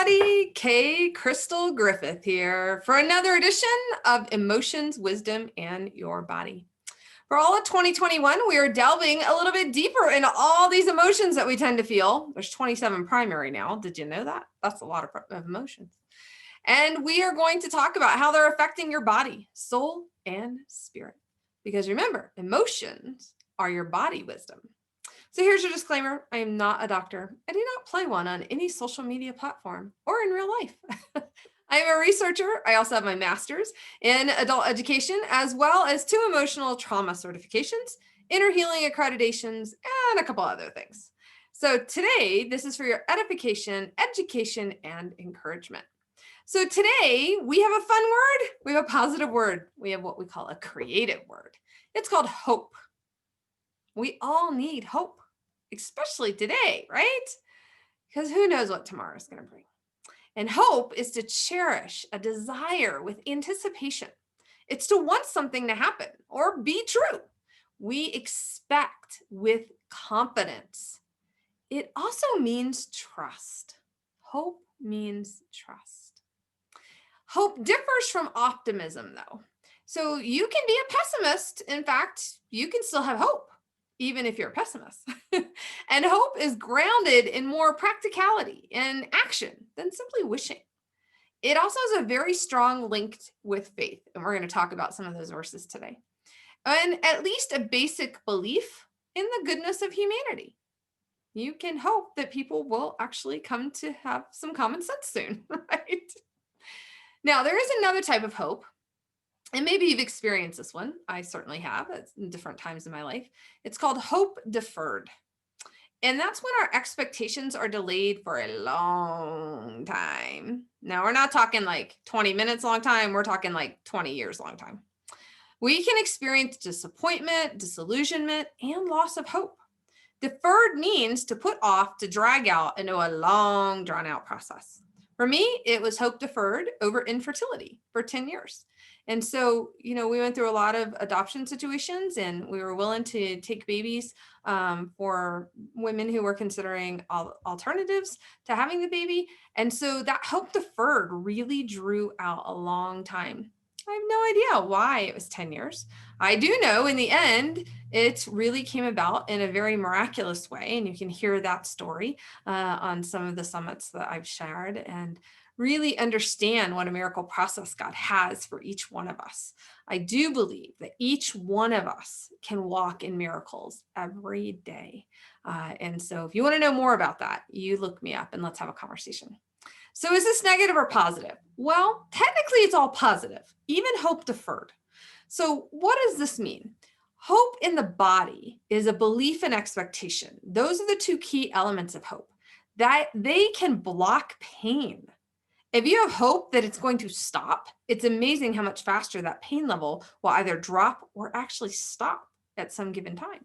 everybody. Kay Crystal Griffith here for another edition of Emotions, Wisdom, and Your Body. For all of 2021, we are delving a little bit deeper into all these emotions that we tend to feel. There's 27 primary now. Did you know that? That's a lot of emotions. And we are going to talk about how they're affecting your body, soul, and spirit. Because remember, emotions are your body wisdom. So here's your disclaimer. I am not a doctor. I do not play one on any social media platform or in real life. I am a researcher. I also have my master's in adult education, as well as 2 emotional trauma certifications, inner healing accreditations, and a couple other things. So today, this is for your edification, education, and encouragement. So today we have a fun word. We have a positive word. We have what we call a creative word. It's called hope. We all need hope, especially today, right? Because who knows what tomorrow is going to bring. And hope is to cherish a desire with anticipation. It's to want something to happen or be true. We expect with confidence. It also means trust. Hope means trust. Hope differs from optimism, though. So you can be a pessimist. In fact, you can still have hope, even if you're a pessimist. And hope is grounded in more practicality and action than simply wishing. It also has a very strong link with faith, and we're going to talk about some of those verses today. And at least a basic belief in the goodness of humanity. You can hope that people will actually come to have some common sense soon, right? Now, there is another type of hope. And maybe you've experienced this one. I certainly have at different times in my life. It's called hope deferred. And that's when our expectations are delayed for a long time. Now, we're not talking like 20 minutes long time. We're talking like 20 years long time. We can experience disappointment, disillusionment, and loss of hope. Deferred means to put off, to drag out into a long, drawn out process. For me, it was hope deferred over infertility for 10 years. And so, we went through a lot of adoption situations, and we were willing to take babies for women who were considering alternatives to having the baby. And so that hope deferred really drew out a long time. I have no idea why it was 10 years. I do know in the end, it really came about in a very miraculous way. And you can hear that story on some of the summits that I've shared, and really understand what a miracle process God has for each one of us. I do believe that each one of us can walk in miracles every day. And so if you want to know more about that, you look me up and let's have a conversation. So is this negative or positive? Well, technically it's all positive, even hope deferred. So what does this mean? Hope in the body is a belief and expectation. Those are the 2 key elements of hope, that they can block pain. If you have hope that it's going to stop, it's amazing how much faster that pain level will either drop or actually stop at some given time.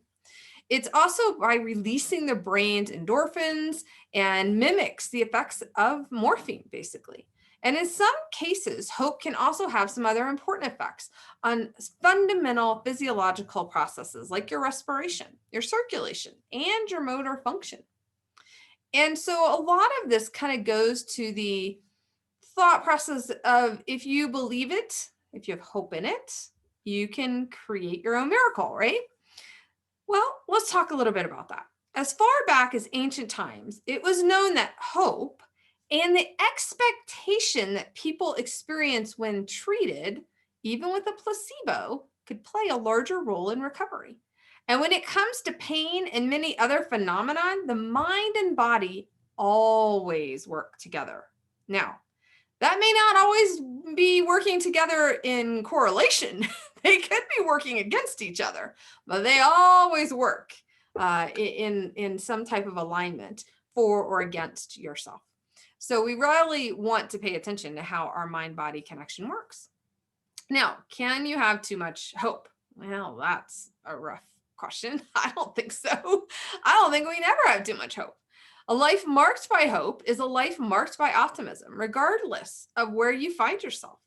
It's also by releasing the brain's endorphins and mimics the effects of morphine, basically. And in some cases, hope can also have some other important effects on fundamental physiological processes like your respiration, your circulation, and your motor function. And so a lot of this kind of goes to the thought process of, if you believe it, if you have hope in it, you can create your own miracle, right? Well, let's talk a little bit about that. As far back as ancient times, it was known that hope and the expectation that people experience when treated, even with a placebo, could play a larger role in recovery. And when it comes to pain and many other phenomena, the mind and body always work together. Now, that may not always be working together in correlation. They could be working against each other, but they always work in some type of alignment for or against yourself. So we really want to pay attention to how our mind-body connection works. Now, can you have too much hope? Well, that's a rough question. I don't think so. I don't think we can ever have too much hope. A life marked by hope is a life marked by optimism, regardless of where you find yourself.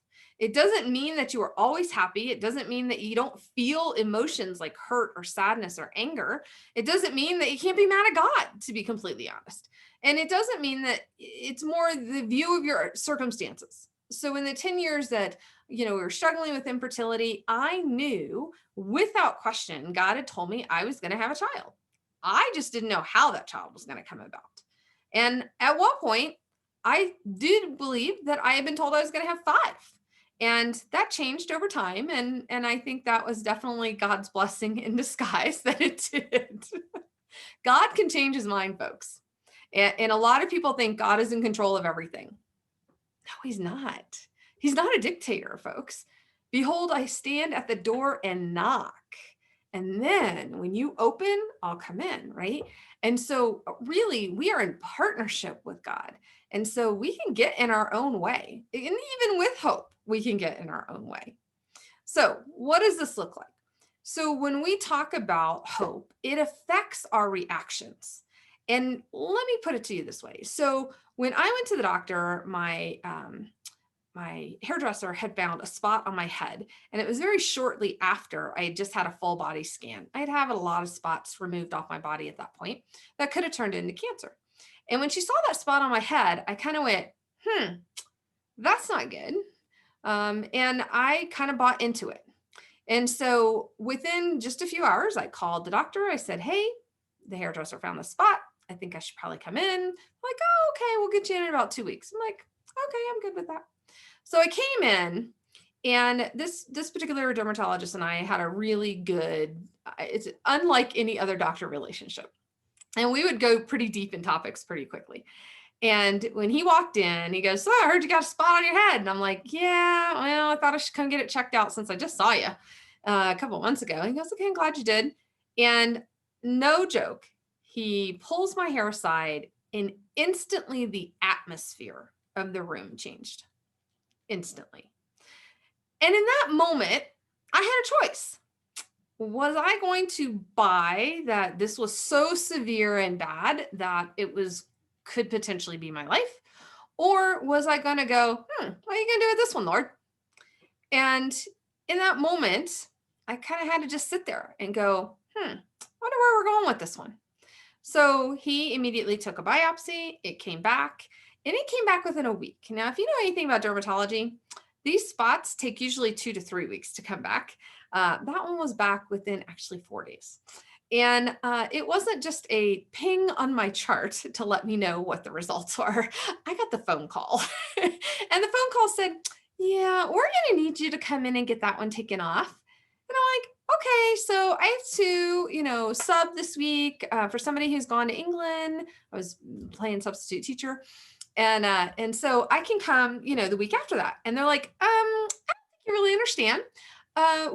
It doesn't mean that you are always happy. It doesn't mean that you don't feel emotions like hurt or sadness or anger. It doesn't mean that you can't be mad at God, to be completely honest. And it doesn't mean that it's more the view of your circumstances. So in the 10 years that, we were struggling with infertility, I knew without question, God had told me I was going to have a child. I just didn't know how that child was going to come about. And at one point, I did believe that I had been told I was going to have 5. And that changed over time. And I think that was definitely God's blessing in disguise that it did. God can change his mind, folks. And a lot of people think God is in control of everything. No, he's not. He's not a dictator, folks. Behold, I stand at the door and knock. And then when you open, I'll come in, right? And so really, we are in partnership with God. And so we can get in our own way. And even with hope, we can get in our own way. So what does this look like? So when we talk about hope, it affects our reactions. And let me put it to you this way. So when I went to the doctor, my hairdresser had found a spot on my head, and it was very shortly after I had just had a full body scan. I'd had a lot of spots removed off my body at that point that could have turned into cancer. And when she saw that spot on my head, I kind of went, that's not good. And I kind of bought into it. And so within just a few hours, I called the doctor. I said, hey, the hairdresser found the spot. I think I should probably come in. Like, oh, okay, we'll get you in about 2 weeks. I'm like, okay, I'm good with that. So I came in, and this particular dermatologist and I had a really good, it's unlike any other doctor relationship. And we would go pretty deep in topics pretty quickly. And when he walked in, he goes, so I heard you got a spot on your head. And I'm like, yeah, well, I thought I should come get it checked out since I just saw you a couple of months ago. And he goes, okay, I'm glad you did. And no joke, he pulls my hair aside, and instantly the atmosphere of the room changed. Instantly. And in that moment, I had a choice. Was I going to buy that this was so severe and bad that it could potentially be my life? Or was I going to go, what are you going to do with this one, Lord? And in that moment, I kind of had to just sit there and go, wonder where we're going with this one. So he immediately took a biopsy. It came back, and it came back within a week. Now, if you know anything about dermatology, these spots take usually 2 to 3 weeks to come back. That one was back within actually 4 days. And it wasn't just a ping on my chart to let me know what the results were. I got the phone call. And the phone call said, yeah, we're going to need you to come in and get that one taken off. And I'm like, okay, so I have to, sub this week for somebody who's gone to England. I was playing substitute teacher. And so I can come, the week after that. And they're like, I don't think you really understand.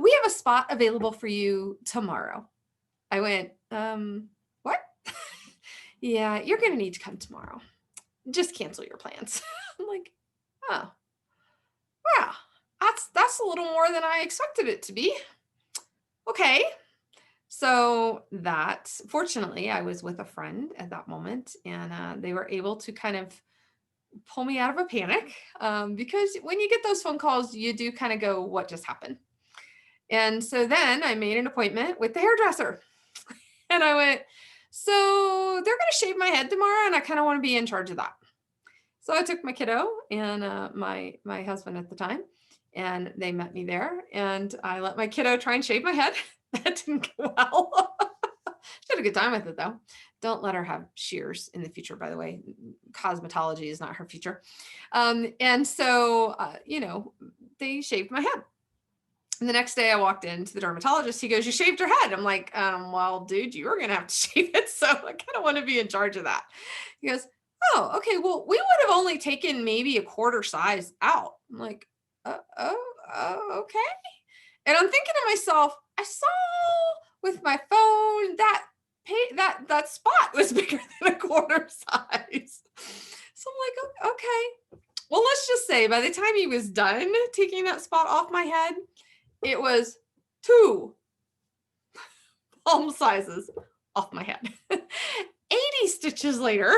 We have a spot available for you tomorrow. I went, what? Yeah, you're going to need to come tomorrow. Just cancel your plans. I'm like, oh, wow, that's a little more than I expected it to be. Okay. So fortunately, I was with a friend at that moment, and they were able to kind of pull me out of a panic, because when you get those phone calls, you do kind of go, what just happened? And so then I made an appointment with the hairdresser, and I went, so they're going to shave my head tomorrow, and I kind of want to be in charge of that. So I took my kiddo and my husband at the time, and they met me there, and I let my kiddo try and shave my head. That didn't go well. She had a good time with it, though. Don't let her have shears in the future, by the way. Cosmetology is not her future. And so, they shaved my head. And the next day I walked into the dermatologist. He goes, you shaved your head. I'm like, well, dude, you were going to have to shave it. So I kind of want to be in charge of that. He goes, oh, okay. Well, we would have only taken maybe a quarter size out. I'm like, okay. And I'm thinking to myself, I saw with my phone that spot was bigger than a quarter size. So I'm like, okay. Well, let's just say by the time he was done taking that spot off my head, it was 2 palm sizes off my head. 80 stitches later,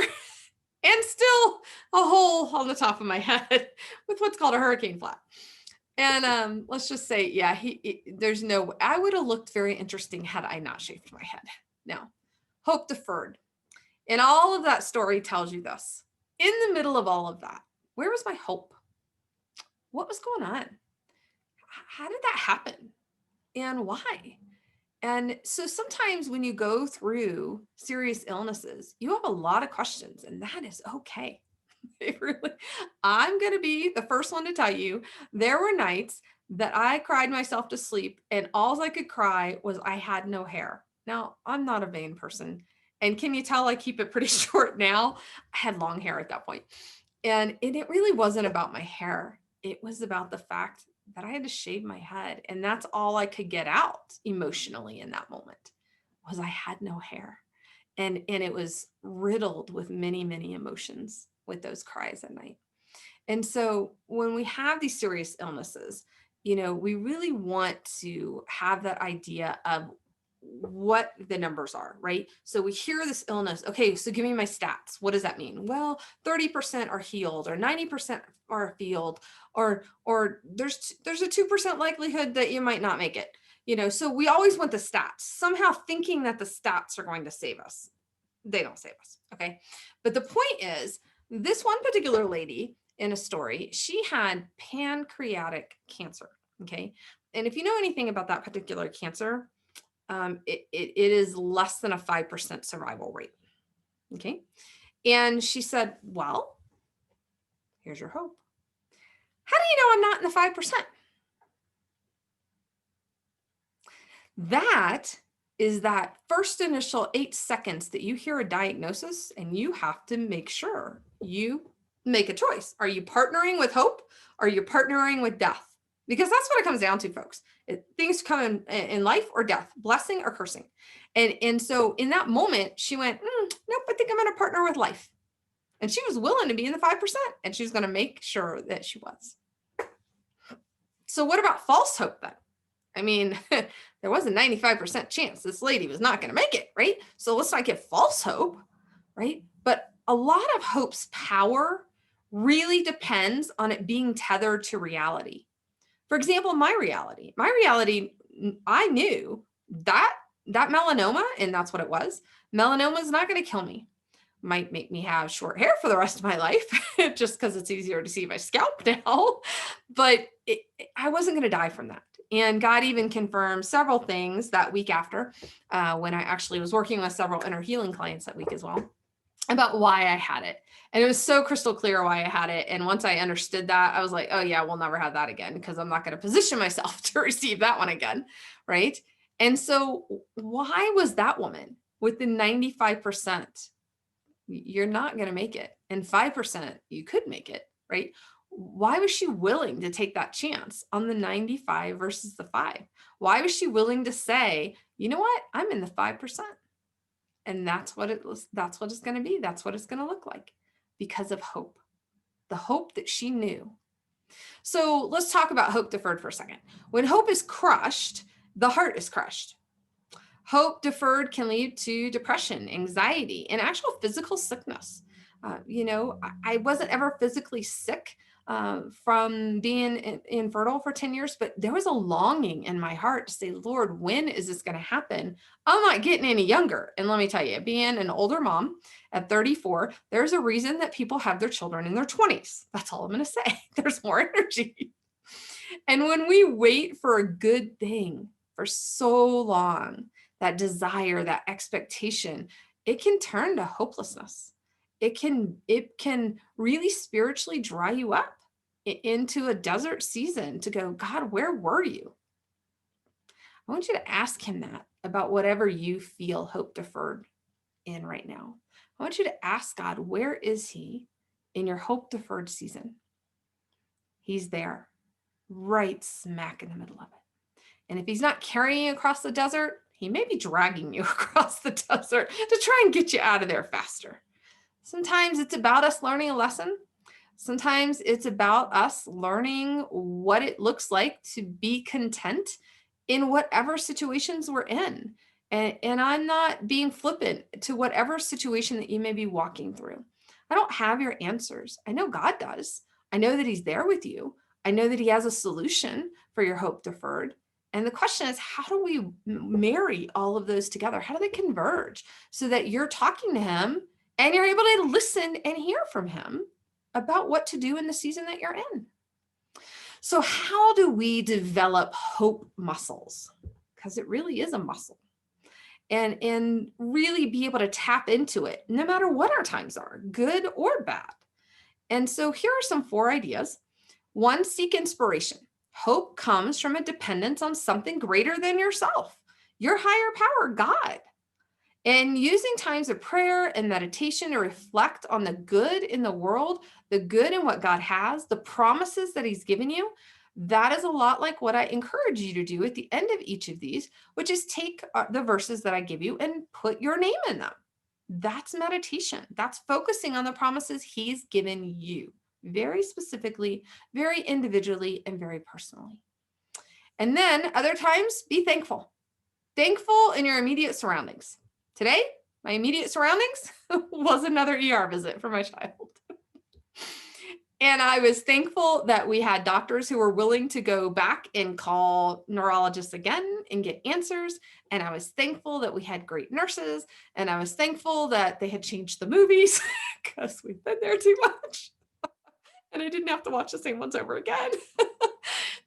and still a hole on the top of my head with what's called a hurricane flap. And let's just say, yeah, there's no, I would have looked very interesting had I not shaved my head. Now, hope deferred. And all of that story tells you this. In the middle of all of that, where was my hope? What was going on? How did that happen? And why? And so sometimes when you go through serious illnesses, you have a lot of questions, and that is okay. It really, I'm going to be the first one to tell you, there were nights that I cried myself to sleep, and all I could cry was I had no hair. Now, I'm not a vain person. And can you tell I keep it pretty short now? I had long hair at that point. And it really wasn't about my hair. It was about the fact that I had to shave my head. And that's all I could get out emotionally in that moment was I had no hair. And it was riddled with many, many emotions with those cries at night. And so when we have these serious illnesses, we really want to have that idea of what the numbers are, right? So we hear this illness. Okay, so give me my stats. What does that mean? Well, 30% are healed, or 90% are healed, or there's a 2% likelihood that you might not make it. So we always want the stats, somehow thinking that the stats are going to save us. They don't save us, okay? But the point is, this one particular lady in a story, she had pancreatic cancer, okay? And if you know anything about that particular cancer, it is less than a 5% survival rate, okay? And she said, well, here's your hope. How do you know I'm not in the 5%? That is that first initial 8 seconds that you hear a diagnosis, and you have to make sure you make a choice. Are you partnering with hope? Are you partnering with death? Because that's what it comes down to, folks. Things come in life or death, blessing or cursing. And so in that moment, she went, nope, I think I'm going to partner with life. And she was willing to be in the 5%, and she's going to make sure that she was. So what about false hope then? I mean, there was a 95% chance this lady was not going to make it, right? So let's not give false hope, right? But a lot of hope's power really depends on it being tethered to reality. For example, my reality, I knew that melanoma, and that's what it was. Melanoma is not going to kill me. Might make me have short hair for the rest of my life just because it's easier to see my scalp now. But I wasn't going to die from that. And God even confirmed several things that week after, when I actually was working with several inner healing clients that week as well, about why I had it. And it was so crystal clear why I had it. And once I understood that, I was like, oh yeah, we'll never have that again, because I'm not going to position myself to receive that one again, right? And so why was that woman with the 95%? You're not going to make it. And 5%, you could make it, right? Why was she willing to take that chance on the 95 versus the 5? Why was she willing to say, you know what? I'm in the 5%. And that's what that's what it's going to be. That's what it's going to look like, because of hope. The hope that she knew. So let's talk about hope deferred for a second. When hope is crushed, the heart is crushed. Hope deferred can lead to depression, anxiety, and actual physical sickness. I wasn't ever physically sick from being infertile for 10 years, but there was a longing in my heart to say, Lord, when is this going to happen? I'm not getting any younger. And let me tell you, being an older mom at 34, there's a reason that people have their children in their 20s. That's all I'm going to say. There's more energy. And when we wait for a good thing for so long, that desire, that expectation, it can turn to hopelessness. It can really spiritually dry you up into a desert season to go, God, where were you? I want you to ask him that about whatever you feel hope deferred in right now. I want you to ask God, where is he in your hope deferred season? He's there, right smack in the middle of it. And if he's not carrying you across the desert, he may be dragging you across the desert to try and get you out of there faster. Sometimes it's about us learning a lesson. Sometimes it's about us learning what it looks like to be content in whatever situations we're in. And I'm not being flippant to whatever situation that you may be walking through. I don't have your answers. I know God does. I know that he's there with you. I know that he has a solution for your hope deferred. And the question is, how do we marry all of those together? How do they converge so that you're talking to him and you're able to listen and hear from him about what to do in the season that you're in? So how do we develop hope muscles? Because it really is a muscle. And really be able to tap into it no matter what our times are, good or bad. And so here are some 4 ideas. 1, seek inspiration. Hope comes from a dependence on something greater than yourself, your higher power, God. And using times of prayer and meditation to reflect on the good in the world, the good in what God has, the promises that he's given you, that is a lot like what I encourage you to do at the end of each of these, which is take the verses that I give you and put your name in them. That's meditation. That's focusing on the promises he's given you, very specifically, very individually, and very personally. And then other times, be thankful. Thankful in your immediate surroundings. Today, my immediate surroundings was another ER visit for my child. And I was thankful that we had doctors who were willing to go back and call neurologists again and get answers. And I was thankful that we had great nurses. And I was thankful that they had changed the movies because we've been there too much. And I didn't have to watch the same ones over again.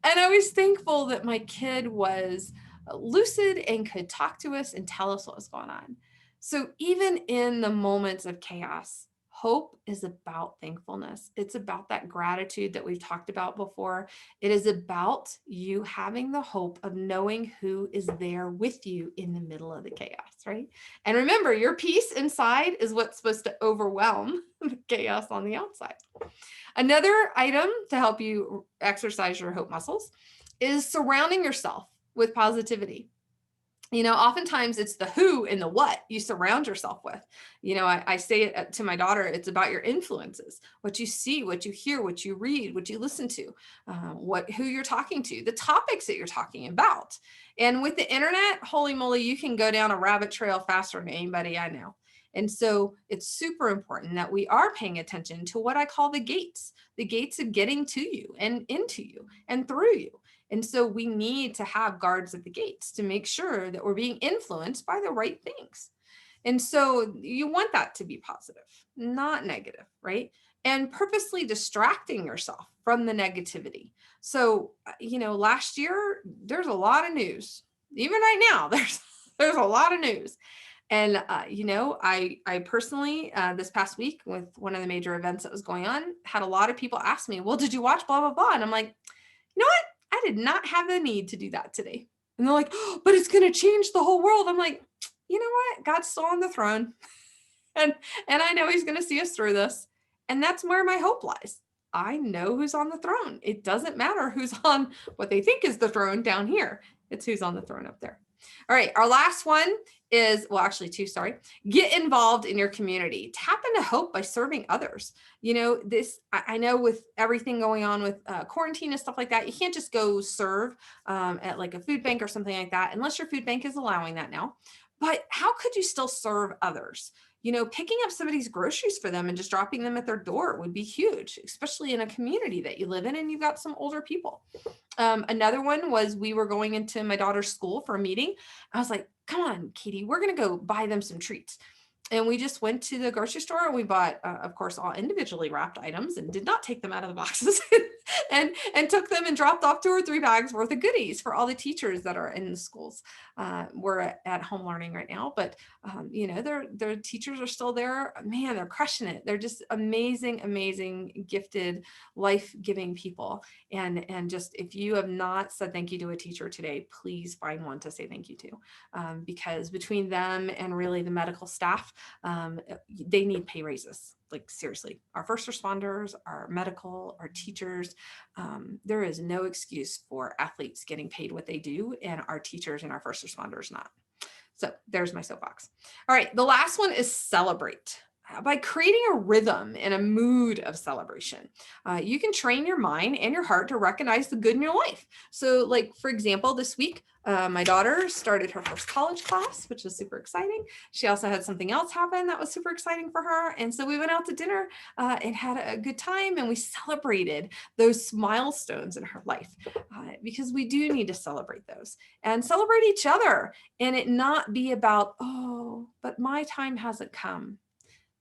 And I was thankful that my kid was lucid and could talk to us and tell us what was going on. So even in the moments of chaos, hope is about thankfulness. It's about that gratitude that we've talked about before. It is about you having the hope of knowing who is there with you in the middle of the chaos, right? And remember, your peace inside is what's supposed to overwhelm the chaos on the outside. Another item to help you exercise your hope muscles is surrounding yourself with positivity. Oftentimes it's the who and the what you surround yourself with. I say it to my daughter, it's about your influences, what you see, what you hear, what you read, what you listen to, who you're talking to, the topics that you're talking about. And with the internet, holy moly, you can go down a rabbit trail faster than anybody I know. And so it's super important that we are paying attention to what I call the gates of getting to you and into you and through you. And so we need to have guards at the gates to make sure that we're being influenced by the right things. And so you want that to be positive, not negative, right? And purposely distracting yourself from the negativity. So, last year, there's a lot of news. Even right now, there's a lot of news. And, I personally, this past week with one of the major events that was going on, had a lot of people ask me, well, did you watch blah, blah, blah? And I'm like, you know what? I did not have the need to do that today. And they're like, oh, but it's going to change the whole world. I'm like, you know what? God's still on the throne. And I know he's going to see us through this. And that's where my hope lies. I know who's on the throne. It doesn't matter who's on what they think is the throne down here. It's who's on the throne up there. All right. Our last one is, well, actually 2, sorry. Get involved in your community. Tap into hope by serving others. I know with everything going on with quarantine and stuff like that, you can't just go serve at like a food bank or something like that, unless your food bank is allowing that now. But how could you still serve others? Picking up somebody's groceries for them and just dropping them at their door would be huge, especially in a community that you live in and you've got some older people. Another one was we were going into my daughter's school for a meeting. I was like, come on, Katie, we're going to go buy them some treats. And we just went to the grocery store and we bought, of course, all individually wrapped items and did not take them out of the boxes and took them and dropped off 2 or 3 bags worth of goodies for all the teachers that are in the schools. We're at home learning right now, but their teachers are still there. Man, they're crushing it. They're just amazing, gifted, life-giving people. And just, if you have not said thank you to a teacher today, please find one to say thank you to, because between them and really the medical staff, they need pay raises. Like seriously, our first responders, our medical, our teachers, there is no excuse for athletes getting paid what they do and our teachers and our first responders not. So there's my soapbox. All right. The last one is celebrate. by creating a rhythm and a mood of celebration. You can train your mind and your heart to recognize the good in your life. So like, for example, this week, my daughter started her first college class, which was super exciting. She also had something else happen that was super exciting for her. And so we went out to dinner and had a good time, and we celebrated those milestones in her life because we do need to celebrate those and celebrate each other, and it not be about, oh, but my time hasn't come.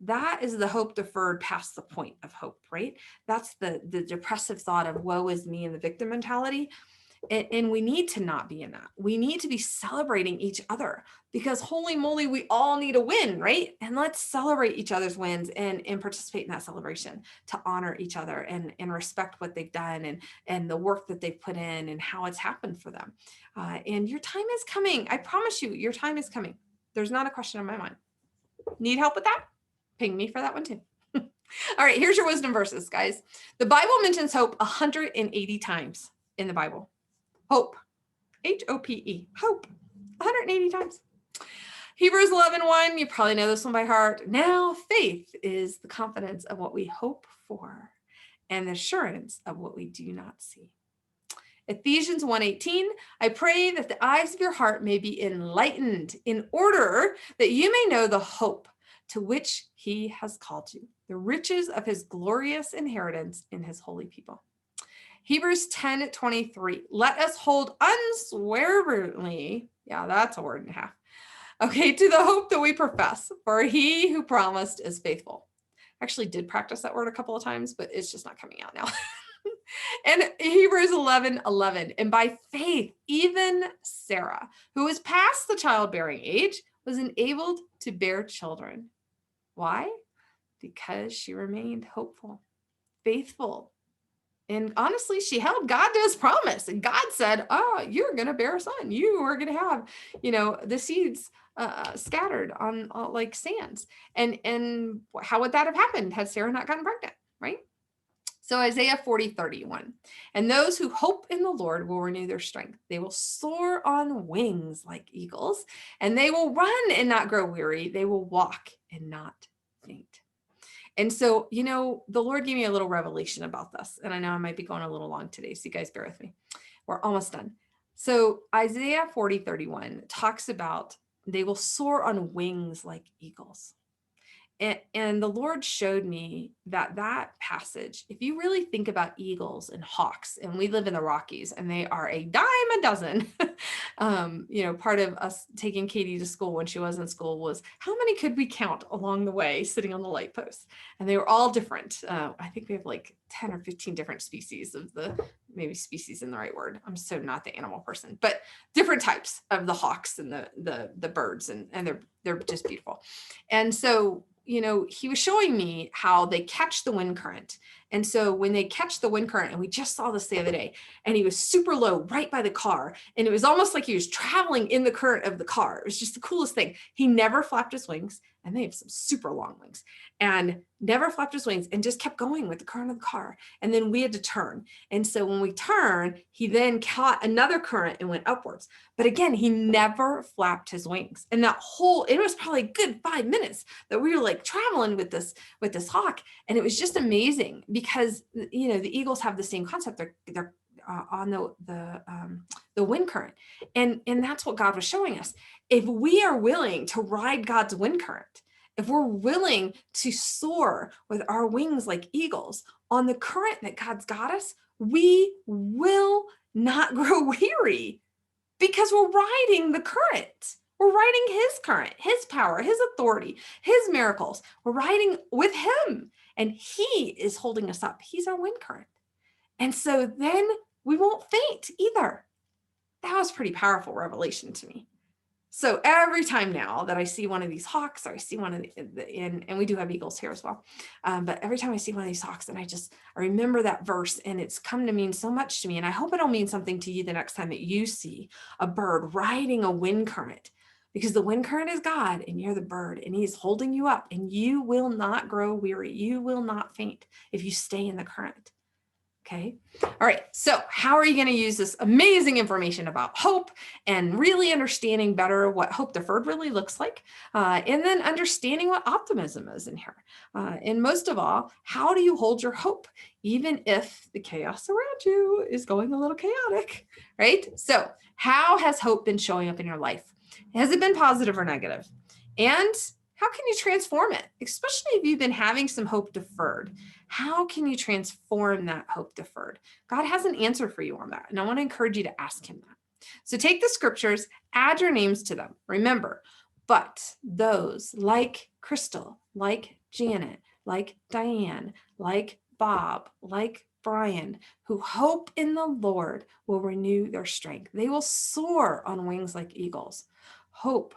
That is the hope deferred past the point of hope, right? That's the depressive thought of woe is me and the victim mentality. And we need to not be in that. We need to be celebrating each other, because holy moly, we all need a win, right? And let's celebrate each other's wins and participate in that celebration to honor each other and respect what they've done and the work that they've put in and how it's happened for them. And your time is coming. I promise you, your time is coming. There's not a question in my mind. Need help with that? Ping me for that one too. All right, here's your wisdom verses, guys. The Bible mentions hope 180 times in the Bible. Hope, H-O-P-E, hope, 180 times. Hebrews 11:1, you probably know this one by heart. Now faith is the confidence of what we hope for and the assurance of what we do not see. Ephesians 1:18, I pray that the eyes of your heart may be enlightened in order that you may know the hope to which he has called you, the riches of his glorious inheritance in his holy people. Hebrews 10:23, let us hold unswervingly, yeah, that's a word and a half, okay, to the hope that we profess, for he who promised is faithful. I actually did practice that word a couple of times, but it's just not coming out now. And Hebrews 11:11, and by faith, even Sarah, who was past the childbearing age, was enabled to bear children. Why? Because she remained hopeful, faithful. And honestly, she held God to his promise. And God said, oh, you're going to bear a son. You are going to have, the seeds scattered on like sands. And how would that have happened had Sarah not gotten pregnant, right? So Isaiah 40:31, and those who hope in the Lord will renew their strength. They will soar on wings like eagles, and they will run and not grow weary. They will walk and not faint. And so, the Lord gave me a little revelation about this. And I know I might be going a little long today, so you guys bear with me. We're almost done. So Isaiah 40:31 talks about they will soar on wings like eagles. And the Lord showed me that passage, if you really think about eagles and hawks, and we live in the Rockies and they are a dime a dozen, part of us taking Katie to school when she was in school was how many could we count along the way sitting on the light post? And they were all different. I think we have like 10 or 15 different species of maybe species isn't the right word. I'm so not the animal person, but different types of the hawks and the birds, and they're just beautiful. And so, he was showing me how they catch the wind current. And so when they catch the wind current, and we just saw this the other day, and he was super low right by the car, and it was almost like he was traveling in the current of the car. It was just the coolest thing. He never flapped his wings, and they have some super long wings, and never flapped his wings and just kept going with the current of the car. And then we had to turn. And so when we turned, he then caught another current and went upwards. But again, he never flapped his wings. And it was probably a good 5 minutes that we were like traveling with this hawk. And it was just amazing because, the eagles have the same concept. They're on the wind current. And that's what God was showing us. If we are willing to ride God's wind current, if we're willing to soar with our wings like eagles on the current that God's got us, we will not grow weary because we're riding the current. We're riding his current, his power, his authority, his miracles. We're riding with him, and he is holding us up. He's our wind current. And so then we won't faint either. That was pretty powerful revelation to me. So every time now that I see one of these hawks, or I see one of and we do have eagles here as well. But every time I see one of these hawks, and I remember that verse, and it's come to mean so much to me. And I hope it'll mean something to you the next time that you see a bird riding a wind current, because the wind current is God and you're the bird, and he's holding you up, and you will not grow weary. You will not faint if you stay in the current. Okay. All right. So how are you going to use this amazing information about hope and really understanding better what hope deferred really looks like? And then understanding what optimism is in here. And most of all, how do you hold your hope, even if the chaos around you is going a little chaotic, right? So how has hope been showing up in your life? Has it been positive or negative? And how can you transform it, especially if you've been having some hope deferred? How can you transform that hope deferred? God has an answer for you on that. And I want to encourage you to ask him that. So take the scriptures, add your names to them. Remember, but those like Crystal, like Janet, like Diane, like Bob, like Brian, who hope in the Lord will renew their strength. They will soar on wings like eagles. Hope.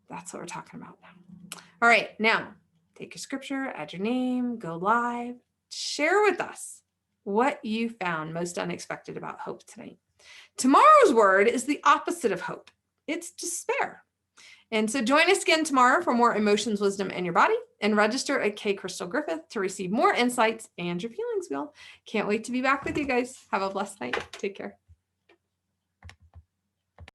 That's what we're talking about now. All right, now take your scripture, add your name, go live, share with us what you found most unexpected about hope tonight. Tomorrow's word is the opposite of hope. It's despair. And so join us again tomorrow for more emotions, wisdom, and your body, and register at K Crystal Griffith to receive more insights and your feelings wheel. Can't wait to be back with you guys. Have a blessed night. Take care.